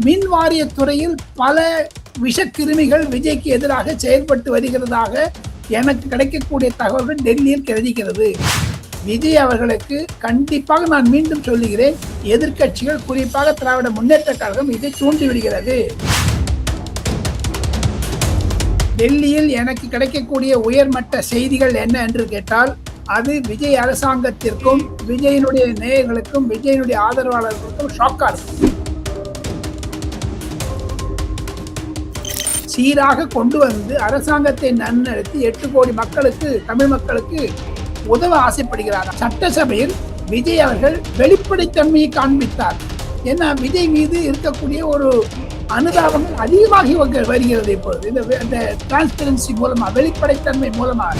மின் வாரிய துறையில் பல விஷக்கிருமிகள் விஜய்க்கு எதிராக செயல்பட்டு வருகிறதாக எனக்கு கிடைக்கக்கூடிய தகவல்கள் டெல்லியில் கிடைக்கிறது. விஜய் அவர்களுக்கு கண்டிப்பாக நான் மீண்டும் சொல்லுகிறேன், எதிர்க்கட்சிகள் குறிப்பாக திராவிட முன்னேற்ற கழகம் இதை தூண்டிவிடுகிறது. டெல்லியில் எனக்கு கிடைக்கக்கூடிய உயர்மட்ட செய்திகள் என்ன என்று கேட்டால், அது விஜய் அரசாங்கத்திற்கும் விஜயனுடைய நேயர்களுக்கும் விஜயனுடைய ஆதரவாளர்களுக்கும் ஷாக்கா இருக்கும். சீராக கொண்டு வந்து அரசாங்கத்தை நன்னடத்தி 8 கோடி மக்களுக்கு, தமிழ் மக்களுக்கு உதவ ஆசைப்படுகிறார். சட்டசபையில் விஜய் அவர்கள் வெளிப்படைத்தன்மையை காண்பித்தார். ஏன்னா விஜய் மீது இருக்கக்கூடிய ஒரு அனுதாபங்கள் அதிகமாகி வருகிறது. இப்பொழுது இந்த டிரான்ஸ்பரன்சி மூலமா, வெளிப்படைத்தன்மை மூலமா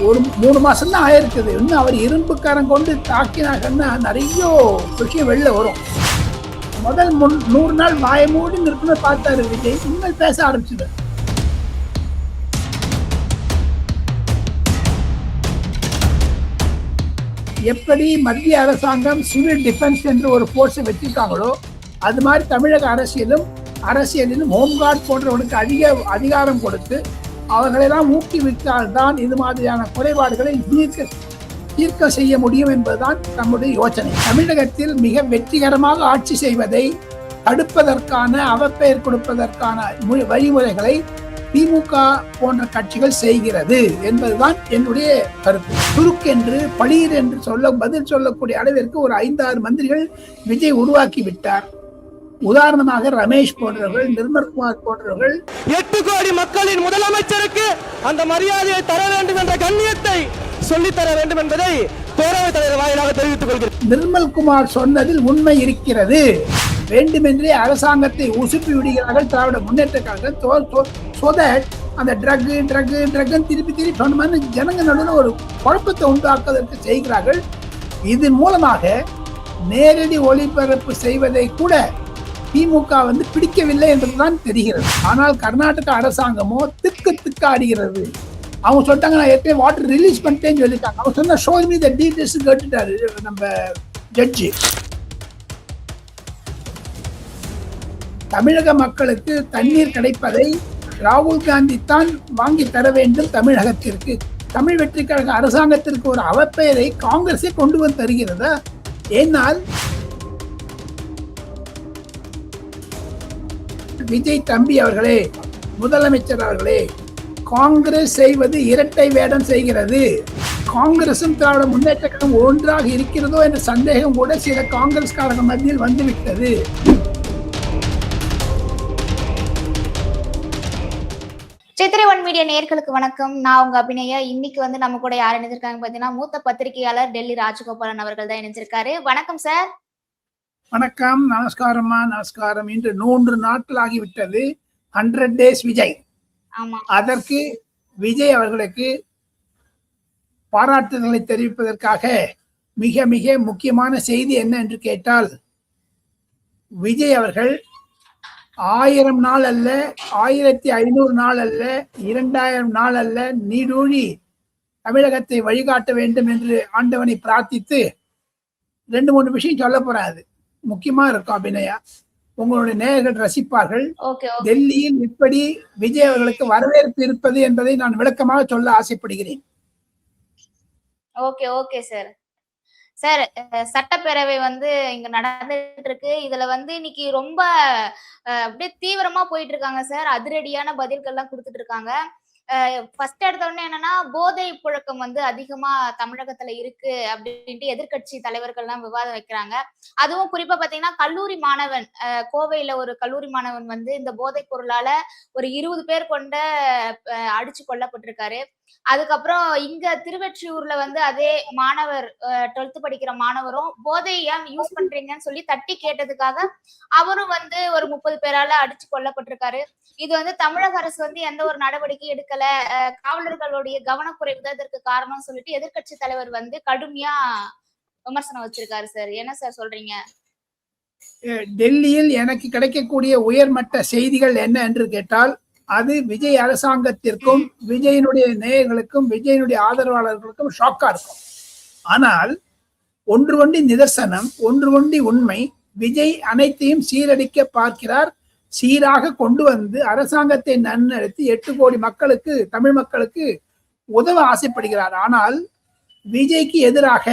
ஒரு 3 மாசம் தான் ஆயிருக்குது. இன்னும் அவர் இரும்புக்காரன் கொண்டு தாக்கினாங்கன்னா நிறைய விஷயம் வெளில வரும். முதல் 100 நாள் வாய மூடி நிற்கணும் பார்த்தாரு விஜய், இன்னும் பேச ஆரம்பிச்சுது. எப்படி மத்திய அரசாங்கம் சிவில் டிஃபென்ஸ் என்று ஒரு போர்ஸை வச்சிருக்காங்களோ, அது மாதிரி தமிழக அரசியலிலும் ஹோம்கார்ட் போன்றவர்களுக்கு அதிக அதிகாரம் கொடுத்து அவர்களெல்லாம் ஊக்குவித்தால்தான் இது மாதிரியான குறைபாடுகளை தீர்க்க செய்ய முடியும் என்பதுதான் நம்முடைய யோசனை. தமிழகத்தில் மிக வெற்றிகரமாக ஆட்சி செய்வதை தடுப்பதற்கான, அவப்பெயர் கொடுப்பதற்கான வழிமுறைகளை திமுக போன்ற கட்சிகள் செய்கிறது என்பதுதான் என்னுடைய கருத்து. சுருக்கென்று பளீர் என்று பதில் சொல்லக்கூடிய அளவிற்கு ஒரு 5-6 மந்திரிகள் விஜய் உருவாக்கி விட்டார். உதாரணமாக ரமேஷ் போன்றவர்கள், நிர்மல்குமார் போன்றவர்கள் 8 கோடி மக்களின் முதலமைச்சருக்கு அந்த மரியாதையை தர வேண்டும் என்ற கண்ணியத்தை சொல்லித்தர வேண்டும் என்பதை பேரவைத் தலைவர் வாயிலாக தெரிவித்துக் கொள்கிறேன். நிர்மல்குமார் சொன்னதில் உண்மை இருக்கிறது. வேண்டுமென்றே அரசாங்கத்தை உசுப்பி விடுகிறார்கள் திராவிட முன்னேற்ற கழகம். அந்த ட்ரக் திருப்பி சொன்ன மாதிரி ஜனங்க நடுவில் ஒரு குழப்பத்தை உண்டாக்குவதற்கு செய்கிறார்கள். இதன் மூலமாக நேரடி ஒளிபரப்பு செய்வதை கூட திமுக பிடிக்கவில்லை என்றுதான் தெரிகிறது. ஆனால் கர்நாடக அரசாங்கமோ திக்கு ஆடுகிறது. அவங்க சொல்லிட்டாங்க, நான் ஏற்கனவே வாட்டர் ரிலீஸ் பண்ணிட்டேன்னு சொல்லிட்டாங்க. அவங்க சொன்ன ஷோ மீ தி டீடைல்ஸ் கேட்டுட்டாரு நம்ம ஜட்ஜி. தமிழக மக்களுக்கு தண்ணீர் கிடைப்பதை ராகுல் காந்தி தான் வாங்கி தர வேண்டும் தமிழகத்திற்கு. தமிழ் வெற்றி கழக அரசாங்கத்திற்கு ஒரு அவப்பெயரை காங்கிரஸே கொண்டு வந்து தருகிறதா? ஏனால் விஜய் தம்பி அவர்களே, முதலமைச்சர் அவர்களே, காங்கிரஸ் செய்வது இரட்டை வேடம் செய்கிறது. காங்கிரசும் திராவிட முன்னேற்ற கழகம் ஒன்றாக இருக்கிறதோ என்ற சந்தேகம் கூட சில காங்கிரஸ்காரர்கள் மத்தியில் வந்துவிட்டது. சித்திரை ஒன் மீடியா நேயர்களுக்கு வணக்கம். நான் உங்க அபிநயா. இன்னைக்கு நம்ம கூட யார் இணைஞ்சிருக்காங்க பாத்தீங்கன்னா, மூத்த பத்திரிகையாளர் டெல்லி ராஜகோபாலன் அவர்கள் தான் இணைஞ்சிருக்காரு. வணக்கம் சார். வணக்கம். நமஸ்காரம்மா. நமஸ்காரம். இன்று 3 நாட்கள் ஆகிவிட்டது 100 days விஜய். அதற்கு விஜய் அவர்களுக்கு பாராட்டுதல்களை தெரிவிப்பதற்காக மிக மிக முக்கியமான செய்தி என்ன என்று கேட்டால், விஜய் அவர்கள் 1000 நாள் அல்ல, 1500 நாள் அல்ல, 2000 நாள் அல்ல, நீடூழி தமிழகத்தை வழிகாட்ட வேண்டும் என்று ஆண்டவனை பிரார்த்தித்து 2-3 விஷயம் சொல்ல போறாரு. முக்கியமா இருக்கும் அபிநயா, உங்களுடைய நேயர்கள் ரசிப்பார்கள். டெல்லியில் எப்படி விஜய் அவர்களுக்கு வரவேற்பு இருப்பது என்பதை நான் விளக்கமாக சொல்ல ஆசைப்படுகிறேன். Okay sir. சார், சட்டப்பேரவை இங்க நடந்துட்டு இருக்கு. இதுல இன்னைக்கு ரொம்ப அப்படியே தீவிரமா போயிட்டு இருக்காங்க சார். அதிரடியான பதில்கள்லாம் கொடுத்துட்டு இருக்காங்க. ஃபர்ஸ்ட் எடுத்த உடனே என்னன்னா, போதை புழக்கம் அதிகமா தமிழகத்துல இருக்கு அப்படின்ட்டு எதிர்கட்சி தலைவர்கள்லாம் விவாதம் வைக்கிறாங்க. அதுவும் குறிப்பா பாத்தீங்கன்னா, கல்லூரி மாணவன், கோவையில ஒரு கல்லூரி மாணவன் இந்த போதை பொருளால ஒரு 20 பேர் கொண்ட அடிச்சு கொல்லப்பட்டிருக்காரு. அதுக்கப்புறம் இங்க திருவெற்றியூர்ல அதே மாணவர், 12th படிக்கிற மாணவரும் போதை ஏன் யூஸ் பண்றீங்கன்னு சொல்லி தட்டி கேட்டதுக்காக அவரும் ஒரு 30 பேரால அடிச்சு கொல்லப்பட்டிருக்காரு. இது தமிழக அரசு எந்த ஒரு நடவடிக்கை எடுக்கல, காவலர்களுடைய கவனக்குறைவு தான் இதற்கு காரணம் சொல்லிட்டு எதிர்கட்சி தலைவர் கடுமையா விமர்சனம் வச்சிருக்காரு சார். என்ன சார் சொல்றீங்க? டெல்லியில் எனக்கு கிடைக்கக்கூடிய உயர்மட்ட செய்திகள் என்ன என்று கேட்டால், அது விஜய் அரசாங்கத்திற்கும் விஜயனுடைய நேயர்களுக்கும் விஜயனுடைய ஆதரவாளர்களுக்கும் ஷாக்கா இருக்கும். ஆனால் ஒன்று ஒண்டி நிதர்சனம், ஒன்று ஒண்டி உண்மை, விஜய் அனைத்தையும் சீரடிக்க பார்க்கிறார். சீராக கொண்டு வந்து அரசாங்கத்தை நன்னடத்தி 8 கோடி மக்களுக்கு, தமிழ் மக்களுக்கு உதவ ஆசைப்படுகிறார். ஆனால் விஜய்க்கு எதிராக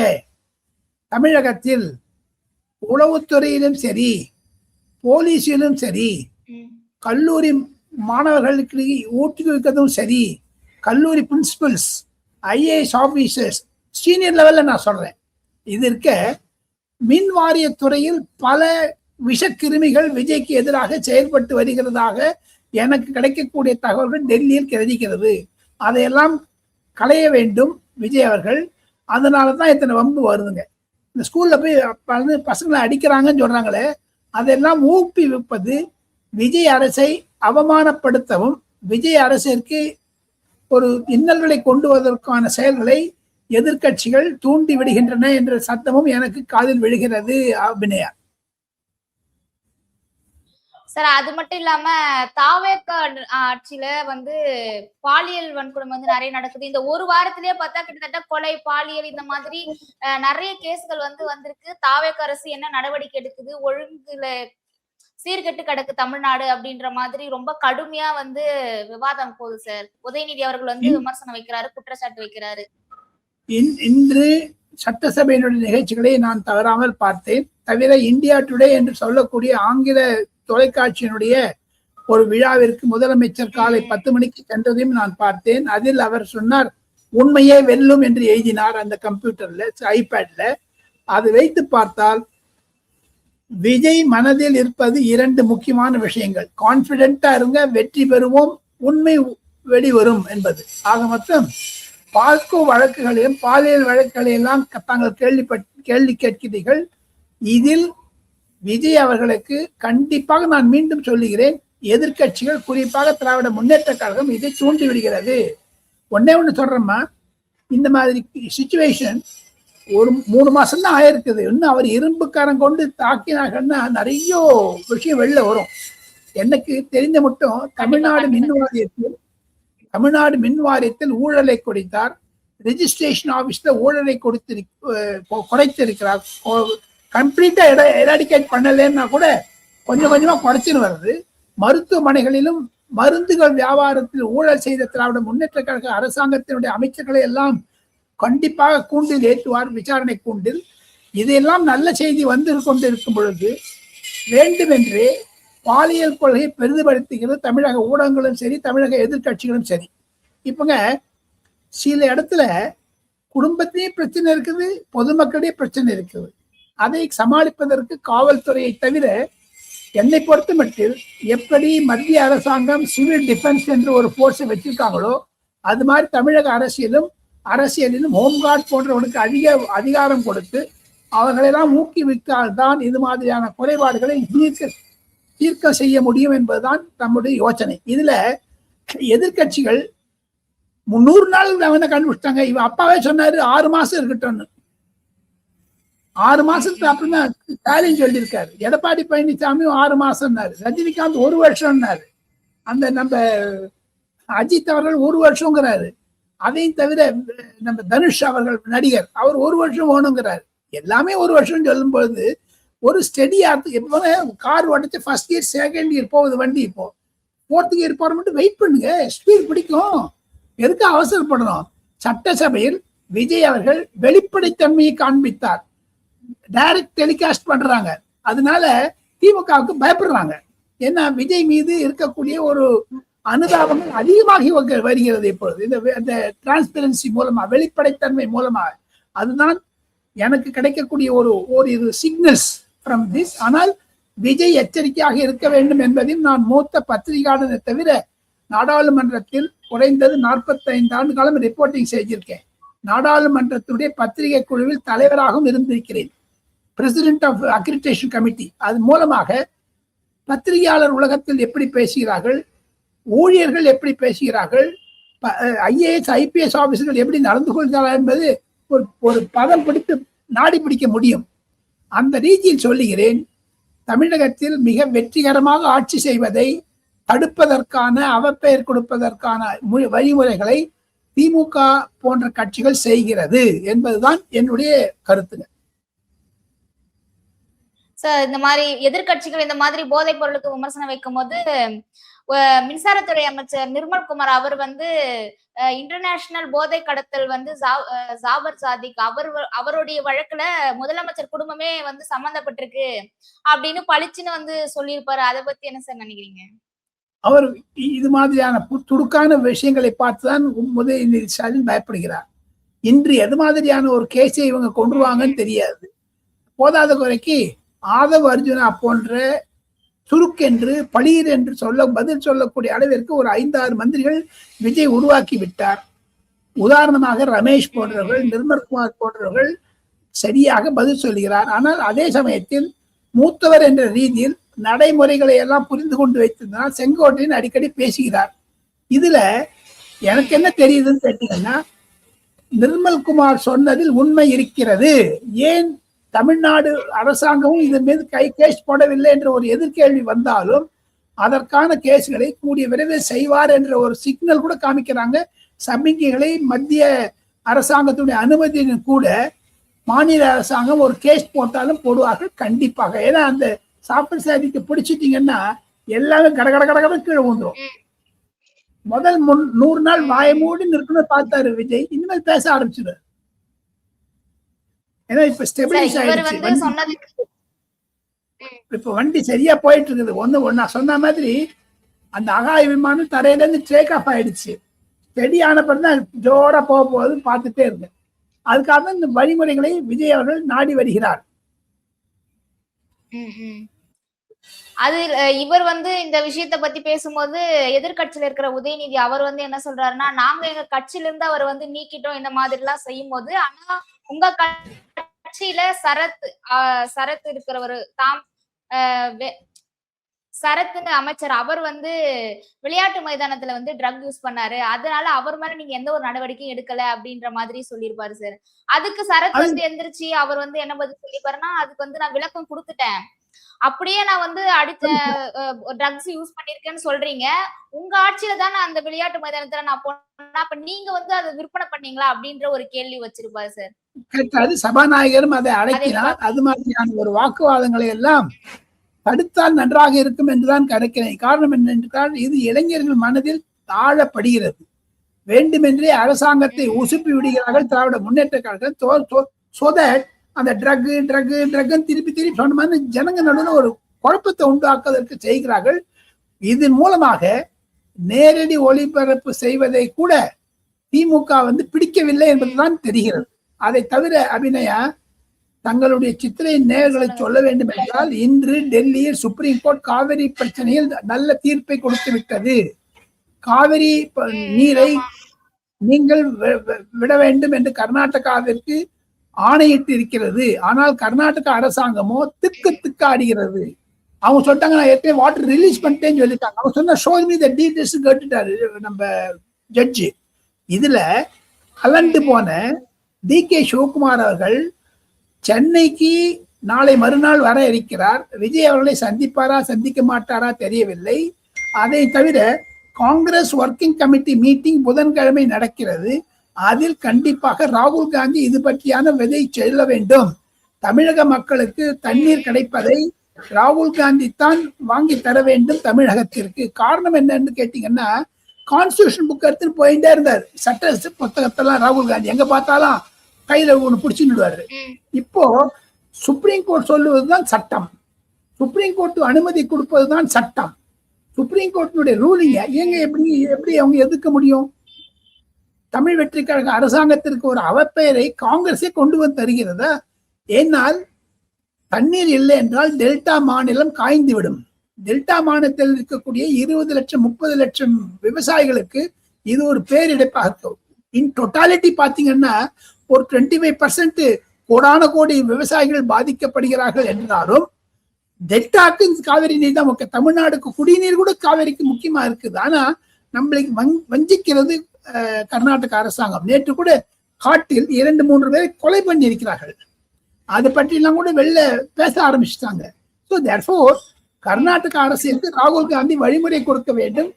தமிழகத்தில் உளவுத்துறையிலும் சரி, போலீஸிலும் சரி, கல்லூரி மாணவர்களுக்கு ஊக்குவிக்கிறதும் சரி, கல்லூரி பிரின்சிபல்ஸ், ஐஏஎஸ் ஆபீசர்ஸ், சீனியர் லெவல்ல நான் சொல்றேன், இது இருக்க மின் வாரியத்துறையில் பல விஷக்கிருமிகள் விஜய்க்கு எதிராக செயல்பட்டு வருகிறதாக எனக்கு கிடைக்கக்கூடிய தகவல்கள் டெல்லியில் கிடைக்கிறது. அதையெல்லாம் களைய வேண்டும் விஜய் அவர்கள். அதனாலதான் இத்தனை வம்பு வருதுங்க. இந்த ஸ்கூல்ல போய் பசங்களை அடிக்கிறாங்கன்னு சொல்றாங்களே, அதெல்லாம் ஊக்குவிப்பது விஜய் அரசை அவமானப்படுத்தவும், விஜய் அரசிற்கு ஒரு இன்னல்களை கொண்டு வருவதற்கான செயல்களை எதிர்கட்சிகள் தூண்டி விடுகின்றன என்ற சத்தமும் எனக்கு காதில் விழுகிறது. அபிநயா சார், அது மட்டும் இல்லாம தாவேக ஆட்சியில வந்து பாலியல் வன்கொடுமை வந்து நிறைய நடக்குது. இந்த ஒரு வாரத்திலேயே பார்த்தா கிட்டத்தட்ட கொலை, பாலியல் இந்த மாதிரி நிறைய கேஸ்கள் வந்து வந்திருக்கு. தாவேக அரசு என்ன நடவடிக்கை எடுக்குது, ஒழுங்குல சீர்கெட்டு கிடக்கு தமிழ்நாடு அப்படின்ற மாதிரி ரொம்ப கடுமையா வந்து விவாதம் போகுது சார். உதயநிதி அவர்கள் வந்து விமர்சனம் வைக்கிறாரு, குற்றச்சாட்டு வைக்கிறாரு. இன்று சட்டசபையினுடைய நிகழ்ச்சிகளை நான் தவறாமல் பார்த்தேன். தவிர இந்தியா டுடே என்று சொல்லக்கூடிய ஆங்கில தொலைக்காட்சியினுடைய ஒரு விழாவிற்கு முதலமைச்சர் காலை 10 மணிக்கு சென்றதையும் நான் பார்த்தேன். அதில் அவர் சொன்னார், உண்மையே வெல்லும் என்று எழுதினார் அந்த கம்ப்யூட்டர்ல, ஐபேட்ல. அது வைத்து பார்த்தால் விஜய் மனதில் இருப்பது 2 முக்கியமான விஷயங்கள். கான்பிடென்டா இருங்க, வெற்றி பெறுவோம், உண்மை வெளிவரும் என்பது. ஆக மொத்தம் பாஸ்கோ வழக்குகளையும் பாலியல் வழக்குகளையெல்லாம் தாங்கள் கேள்வி கேட்கிறீர்கள். இதில் விஜய் அவர்களுக்கு கண்டிப்பாக நான் மீண்டும் சொல்லுகிறேன், எதிர்கட்சிகள் குறிப்பாக திராவிட முன்னேற்ற கழகம் இதை தூண்டி விடுகிறது. ஒண்ணு சொல்றேம்மா, இந்த மாதிரி சிச்சுவேஷன் ஒரு 3 மாசம் தான் ஆயிருக்குது. இன்னும் அவர் இரும்புக்காரன் கொண்டு தாக்கினாங்கன்னா நிறைய விஷயம் வெளில வரும். எனக்கு தெரிந்த மட்டும் தமிழ்நாடு மின் வாரியத்தில் ஊழலை கொடுத்தார். ரெஜிஸ்ட்ரேஷன் ஆபீஸ்ல ஊழலை குறைத்திருக்கிறார். கம்ப்ளீட்டா எராடிகேட் பண்ணலன்னா கூட கொஞ்சம் கொஞ்சமா குறைச்சுன்னு வருது. மருத்துவமனைகளிலும் மருந்துகள் வியாபாரத்தில் ஊழல் செய்த திராவிட முன்னேற்ற கழக அரசாங்கத்தினுடைய அமைச்சர்களை எல்லாம் கண்டிப்பாக கூண்டில் ஏற்றுவார், விசாரணை கூண்டில். இதையெல்லாம் நல்ல செய்தி வந்து கொண்டிருக்கும் பொழுது வேண்டுமென்றே பாலியல் கொள்கையை பெரிதுபடுத்துகிறது தமிழக ஊடகங்களும் சரி, தமிழக எதிர்கட்சிகளும் சரி. இப்பங்க சில இடத்துல குடும்பத்திலேயே பிரச்சனை இருக்குது, பொதுமக்களிடையே பிரச்சனை இருக்குது. அதை சமாளிப்பதற்கு காவல்துறையை தவிர என்னை பொறுத்த மட்டில் எப்படி மத்திய அரசாங்கம் சிவில் டிஃபென்ஸ் என்று ஒரு போர்ஸை வச்சிருக்காங்களோ, அது மாதிரி தமிழக அரசியலிலும் ஹோம்கார்ட் போன்றவனுக்கு அதிகாரம் கொடுத்து அவர்களெல்லாம் ஊக்குவித்தால்தான் இது மாதிரியான குறைபாடுகளை தீர்க்க செய்ய முடியும் என்பதுதான் நம்முடைய யோசனை. இதுல எதிர்கட்சிகள் 300 நாள் அவனை கண்டுபிடிச்சிட்டாங்க. இவன் அப்பாவே சொன்னாரு 6 மாசம் இருக்கட்டும்னு. 6 மாசத்துக்கு அப்புறம் தான் ஸ்டாலின் சொல்லியிருக்காரு. எடப்பாடி பழனிசாமியும் 6 மாசம்னாரு. ரஜினிகாந்த் 1 வருஷம்னாரு. அந்த நம்ம அஜித் அவர்கள் 1 வருஷங்கிறாரு. அதையும் தவிர நம்ம தனுஷ் அவர்கள் நடிகர், அவர் 1 வருஷம் ஓணுங்கிறாரு. எல்லாமே 1 வருஷம் சொல்லும் பொழுது ஒரு ஸ்டெடியா எப்போ கார் ஓட்டச்சு ஃபர்ஸ்ட் இயர் செகண்ட் இயர் போகுது வண்டி. இப்போ 4th இயர் போற மட்டும் வெயிட் பண்ணுங்க, ஸ்பீட் பிடிக்கும். எதுக்கு அவசரப்படணும்? சட்டசபையில் விஜய் அவர்கள் வெளிப்படைத்தன்மையை காண்பித்தார். டைரக்ட் டெலிகாஸ்ட் பண்றாங்க. அதனால திமுகவுக்கு பயப்படுறாங்க. ஏன்னா விஜய் மீது இருக்கக்கூடிய ஒரு அனுதாபங்கள் அதிகமாகி வருகிறது இப்பொழுது இந்த டிரான்ஸ்பரன்சி மூலமா, வெளிப்படைத்தன்மை மூலமா. அதுதான் எனக்கு கிடைக்கக்கூடிய ஒரு இது சிக்னல்ஸ் ஃப்ரம் திஸ். ஆனால் விஜய் எச்சரிக்கையாக இருக்க வேண்டும் என்பதையும் நான் மூத்த பத்திரிகையாளரை தவிர நாடாளுமன்றத்தில் குறைந்தது 45 ஆண்டு காலம் ரிப்போர்ட்டிங் செய்திருக்கேன். நாடாளுமன்றத்துடைய பத்திரிகை குழுவில் தலைவராகவும் இருந்திருக்கிறேன், பிரசிடென்ட் ஆஃப் அக்ரிடேஷன் கமிட்டி. அது மூலமாக பத்திரிகையாளர் உலகத்தில் எப்படி பேசுகிறார்கள், ஊழியர்கள் எப்படி பேசுகிறார்கள், ஐஏஎஸ் ஐபிஎஸ் ஆபீசர்கள் எப்படி நடந்து கொள்கிறார்கள் என்பது ஒரு பதம் பிடித்து நாடி பிடிக்க முடியும். அந்த ரீதியில் சொல்லுகிறேன், தமிழகத்தில் மிக வெற்றிகரமாக ஆட்சி செய்வதை தடுப்பதற்கான, அவப்பெயர் கொடுப்பதற்கான வழிமுறைகளை திமுக போன்ற கட்சிகள் செய்கிறது என்பதுதான் என்னுடைய கருத்துங்க. இந்த மாதிரி எதிர்க்கட்சிகள் இந்த மாதிரி போதைப் பொருளுக்கு விமர்சனம் வைக்கும் போது மின்சாரத்துறை அமைச்சர் நிர்மல்குமார் அவர் வந்து இன்டர்நேஷனல் போதை கடத்தல் வந்து ஜாபர் சாதிக் அவருடைய வழக்குல முதலமைச்சர் குடும்பமே வந்து சம்பந்தப்பட்டிருக்கு அப்படின்னு பளிச்சுன்னு வந்து சொல்லியிருப்பாரு. அதை பத்தி என்ன சார் நினைக்கிறீங்க? அவர் இது மாதிரியான துடுக்கான விஷயங்களை பார்த்துதான் உதயநிதி ஸ்டாலின் பயப்படுகிறார். இன்று எது மாதிரியான ஒரு கேஸை இவங்க கொண்டுருவாங்கன்னு தெரியாது. போதாத குறைக்கு ஆதவ் அர்ஜுனா போன்ற சுருக்கென்று பளீர் என்று பதில் சொல்லக்கூடிய அளவிற்கு ஒரு 5-6 மந்திரிகள் விஜய் உருவாக்கி விட்டார். உதாரணமாக ரமேஷ் போன்றவர்கள், நிர்மல்குமார் போன்றவர்கள் சரியாக பதில் சொல்கிறார். ஆனால் அதே சமயத்தில் மூத்தவர் என்ற ரீதியில் நடைமுறைகளை எல்லாம் புரிந்து கொண்டு வைத்திருந்தால் செங்கோட்டையன் அடிக்கடி பேசுகிறார். இதுல எனக்கு என்ன தெரியுதுன்னு கேட்டீங்கன்னா, நிர்மல்குமார் சொன்னதில் உண்மை இருக்கிறது. ஏன் தமிழ்நாடு அரசாங்கமும் இதன் மீது கேஸ் போடவில்லை என்ற ஒரு எதிர்கேள்வி வந்தாலும் அதற்கான கேஸ்களை கூடிய விரைவில் செய்வார் என்ற ஒரு சிக்னல் கூட காமிக்கிறாங்க. சமிக்கைகளை மத்திய அரசாங்கத்துடைய அனுமதியின் கூட மாநில அரசாங்கம் ஒரு கேஸ் போட்டாலும் போடுவார்கள் கண்டிப்பாக. ஏன்னா அந்த சாப்பிட்டு சாதிக்கு பிடிச்சிட்டீங்கன்னா எல்லாமே கடகட கீழே வந்துடும். முதல் 100 நாள் வாய மூடி நிற்கணும் பார்த்தாரு விஜய். இனிமேல் பேச ஆரம்பிச்சிரு. ஏன்னா இப்ப ஸ்டெபிலைஸ் ஆயிடுச்சு. இப்ப வண்டி சரியா போயிட்டு இருக்குது. ஒன்னா சொன்ன மாதிரி அந்த ஆகாய விமானம் தரையில இருந்து டேக் ஆஃப் ஆயிடுச்சு. ஸ்டெடி ஆன பிறகுதான் ஜோரா போக போகுதுன்னு பார்த்துட்டே இருக்கு. அதுக்காக இந்த வழிமுறைகளை விஜய் அவர்கள் நாடி வருகிறார். அது இவர் வந்து இந்த விஷயத்த பத்தி பேசும்போது எதிர்கட்சியில இருக்கிற உதயநிதி அவர் வந்து என்ன சொல்றாருன்னா, நாங்க எங்க கட்சியில இருந்து அவர் வந்து நீக்கிட்டோம் இந்த மாதிரி எல்லாம் செய்யும் போது, ஆனா உங்க கட்சியில சரத் இருக்கிறவர் சரத்னு அமைச்சர் அவர் வந்து விளையாட்டு மைதானத்துல வந்து ட்ரக் யூஸ் பண்ணாரு, அதனால அவர் மேல நீங்க எந்த ஒரு நடவடிக்கையும் எடுக்கல அப்படின்ற மாதிரி சொல்லியிருப்பாரு சார். அதுக்கு சரத் வந்து எந்திரிச்சு அவர் வந்து என்ன பதில் சொல்லிப்பாருன்னா, அதுக்கு வந்து நான் விளக்கம் கொடுத்துட்டேன், அப்படியே நான் வந்து அடுத்த ட்ரக்ஸ் யூஸ் பண்ணிருக்கேன்னு சொல்றீங்க, உங்க ஆட்சியில தானே அந்த விளையாட்டு மைதானத்துல நான் போனா, அப்ப நீங்க வந்து அதை விற்பனை பண்ணீங்களா அப்படின்ற ஒரு கேள்வி வச்சிருப்பாரு சார். அது சபாநாயகரும் அதை அழைக்கிறார். அது மாதிரியான ஒரு வாக்குவாதங்களை எல்லாம் தடுத்தால் நன்றாக இருக்கும் என்றுதான் கருக்கிறேன். காரணம் என்னென்றால் இது இளைஞர்கள் மனதில் தாழப்படுகிறது. வேண்டுமென்றே அரசாங்கத்தை உசுப்பி விடுகிறார்கள் திராவிட முன்னேற்ற கழகம். அந்த ட்ரக் திருப்பி சொன்ன மாதிரி ஜனங்க நடுவில் ஒரு குழப்பத்தை உண்டாக்குவதற்கு செய்கிறார்கள். இதன் மூலமாக நேரடி ஒளிபரப்பு செய்வதை கூட திமுக வந்து பிடிக்கவில்லை என்பதுதான் தெரிகிறது. அதை தவிர அபிநயா தங்களுடைய சித்திரையின் நேயர்களை சொல்ல வேண்டும் என்றால், இன்று டெல்லியில் சுப்ரீம் கோர்ட் காவிரி பிரச்சனையில் நல்ல தீர்ப்பை கொடுத்து விட்டது. காவிரி நீரை நீங்கள் விட வேண்டும் என்று கர்நாடகாவிற்கு ஆணையிட்டு இருக்கிறது. ஆனால் கர்நாடக அரசாங்கமோ திக்காடுகிறது. அவங்க சொல்லிட்டாங்க நான் ஏற்கனவே வாட்டர் ரிலீஸ் பண்ணிட்டேன்னு சொல்லிட்டாங்க. அவங்க சொன்ன ஷோ மீ தி டீடைல்ஸ் கேட்டுட்டாரு நம்ம ஜட்ஜி. இதுல கலந்து போன டி.கே. சிவகுமார் அவர்கள் சென்னைக்கு நாளை மறுநாள் வர இருக்கிறார். விஜய் அவர்களை சந்திப்பாரா சந்திக்க மாட்டாரா தெரியவில்லை. அதை தவிர காங்கிரஸ் ஒர்க்கிங் கமிட்டி மீட்டிங் புதன்கிழமை நடக்கிறது. அதில் கண்டிப்பாக ராகுல் காந்தி இது பற்றியான விதை செல்ல வேண்டும். தமிழக மக்களுக்கு தண்ணீர் கிடைப்பதை ராகுல் காந்தி தான் வாங்கி தர வேண்டும் தமிழகத்திற்கு. காரணம் என்னன்னு கேட்டீங்கன்னா, கான்ஸ்டியூஷன் புக் எடுத்துன்னு போயிட்டே இருந்தார். சட்ட புத்தகத்தெல்லாம் ராகுல் காந்தி எங்க பார்த்தாலும் கையில ஒண்ணு பிடிச்சுடுவாரு. இப்போ சுப்ரீம் கோர்ட் சொல்லுவதுதான் சட்டம், சுப்ரீம் கோர்ட் அனுமதி கொடுப்பதுதான் சட்டம். சுப்ரீம் கோர்ட்டினுடைய ரூலிங்க எங்க எப்படி அவங்க எதிர்க்க முடியும்? தமிழ் வெற்றி கழக அரசாங்கத்திற்கு ஒரு அவப்பெயரை காங்கிரஸே கொண்டு வந்து தருகிறதா? ஏனால் தண்ணீர் இல்லை என்றால் டெல்டா மாநிலம் காய்ந்துவிடும். டெல்டா மாநிலத்தில் இருக்கக்கூடிய 20 லட்சம் 30 லட்சம் விவசாயிகளுக்கு இது ஒரு பேரிழப்பாக. இன் டோட்டாலிட்டி பாத்தீங்கன்னா ஒரு 25% கோடான கோடி விவசாயிகள் பாதிக்கப்படுகிறார்கள் என்றாலும் டெல்டாக்கு காவிரி நீர் தான் முக்கியம். தமிழ்நாடுக்கு குடிநீர் கூட காவிரிக்கு முக்கியமா இருக்குது. ஆனா நம்மளுக்கு வஞ்சிக்கிறது கர்நாடக அரசாங்கம். நேற்று கூட காட்டில் 2-3 பேரை கொலை பண்ணி இருக்கிறார்கள். அதை பற்றி எல்லாம் கூட வெளில பேச ஆரம்பிச்சுட்டாங்க. ஸோ தேர்ஃபோர் கர்நாடக அரசுக்கு ராகுல் காந்தி வழிமுறை கொடுக்க வேண்டும்.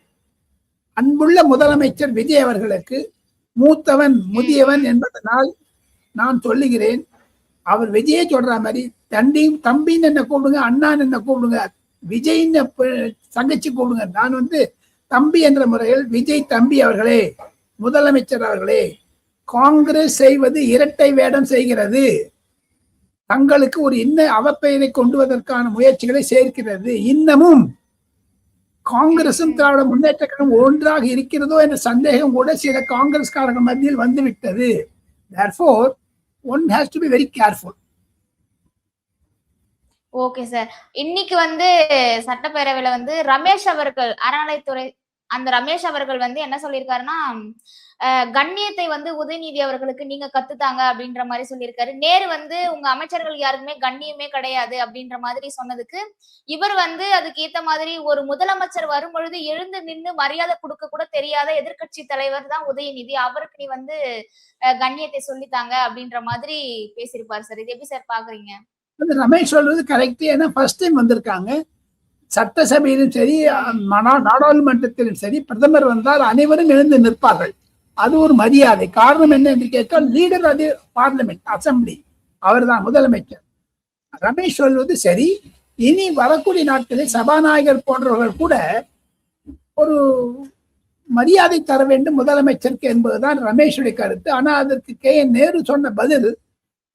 அன்புள்ள முதலமைச்சர் விஜய் அவர்களுக்கு மூத்தவன் முதியவன் என்பதனால் நான் சொல்லுகிறேன், அவர் விஜயை சொல்ற மாதிரி தம்பின்னு என்ன கூப்பிடுங்க, அண்ணான்னு என்ன கூப்பிடுங்க, விஜய்ன்னு தங்கச்சி கூப்பிடுங்க. நான் வந்து தம்பி என்ற முறையில் விஜய் தம்பி அவர்களே, முதலமைச்சர் அவர்களே, காங்கிரஸ் செய்வது இரட்டை வேடம் செய்கிறது, தங்களுக்கு ஒரு அவப்பெயரை கொண்டுவதற்கான முயற்சிகளை சேர்க்கிறது. இன்னமும் காங்கிரசும் திராவிட முன்னேற்ற கழகம் ஒன்றாக இருக்கிறதோ என்ற சந்தேகம் கூட சில காங்கிரஸ்காரர்கள் மத்தியில் வந்துவிட்டது. Therefore, one has to be very careful. Okay sir. இன்னைக்கு வந்து சட்டப்பேரவையில வந்து ரமேஷ் அவர்கள், அறநிலைத்துறை அந்த ரமேஷ் அவர்கள் வந்து என்ன சொல்லியிருக்காருன்னா, கண்ணியத்தை வந்து உதயநிதி அவர்களுக்கு நீங்க கத்துத்தாங்க அப்படின்ற மாதிரி சொல்லியிருக்காரு. நேரு வந்து உங்க அமைச்சர்கள் யாருக்குமே கண்ணியமே கிடையாது அப்படின்ற மாதிரி சொன்னதுக்கு, இவர் வந்து அதுக்கு ஏத்த மாதிரி ஒரு முதலமைச்சர் வரும் பொழுது எழுந்து நின்று மரியாதை கொடுக்க கூட தெரியாத எதிர்க்கட்சி தலைவர் தான் உதயநிதி, அவருக்கு நீ வந்து கண்ணியத்தை சொல்லித்தாங்க அப்படின்ற மாதிரி பேசியிருப்பாரு சார். இது எப்படி சார் பாக்குறீங்க? ரமேஷ் சொல்றது கரெக்ட். ஏன்னா ஃபர்ஸ்ட் டைம் வந்திருக்காங்க. சட்டசபையிலும் சரி, நாடாளுமன்றத்திலும் சரி, பிரதமர் வந்தால் அனைவரும் எழுந்து நிற்பார்கள். அது ஒரு மரியாதை. காரணம் என்ன என்று கேட்டால், லீடர் அது பார்லிமெண்ட், அசம்பிளி, அவர் தான் முதலமைச்சர். ரமேஷ் சொல்வது சரி. இனி வரக்கூடிய நாட்களில் சபாநாயகர் போன்றவர்கள் கூட ஒரு மரியாதை தர வேண்டும் முதலமைச்சருக்கு என்பதுதான் ரமேஷுடைய கருத்து. ஆனா அதற்கு KN நேரு சொன்ன பதில்,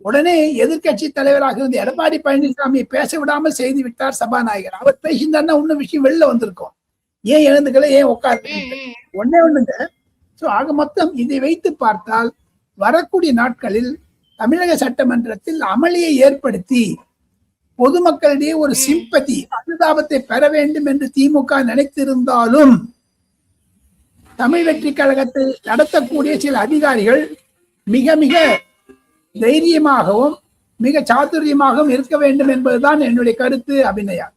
உடனே எதிர்கட்சி தலைவராக இருந்த எடப்பாடி பழனிசாமியை பேச விடாமல் செய்து விட்டார் சபாநாயகர். அவர் பேசியிருந்தாருன்னா இன்னும் விஷயம் வெளில வந்திருக்கும். ஏன் எழுந்துக்கல, ஏன் உட்கார்ந்து ஒண்ணுங்க. சோ ஆக மொத்தம் இதை வைத்து பார்த்தால் வரக்கூடிய நாட்களில் தமிழக சட்டமன்றத்தில் அமளியை ஏற்படுத்தி பொதுமக்களிடையே ஒரு சிம்பதி, அனுதாபத்தை பெற வேண்டும் என்று திமுக நினைத்திருந்தாலும் தமிழ் வெற்றி கழகத்தை நடத்தக்கூடிய சில அதிகாரிகள் மிக மிக தைரியமாகவும் மிக சாதுரியமாகவும் இருக்க வேண்டும் என்பதுதான் என்னுடைய கருத்து. அபிநயா.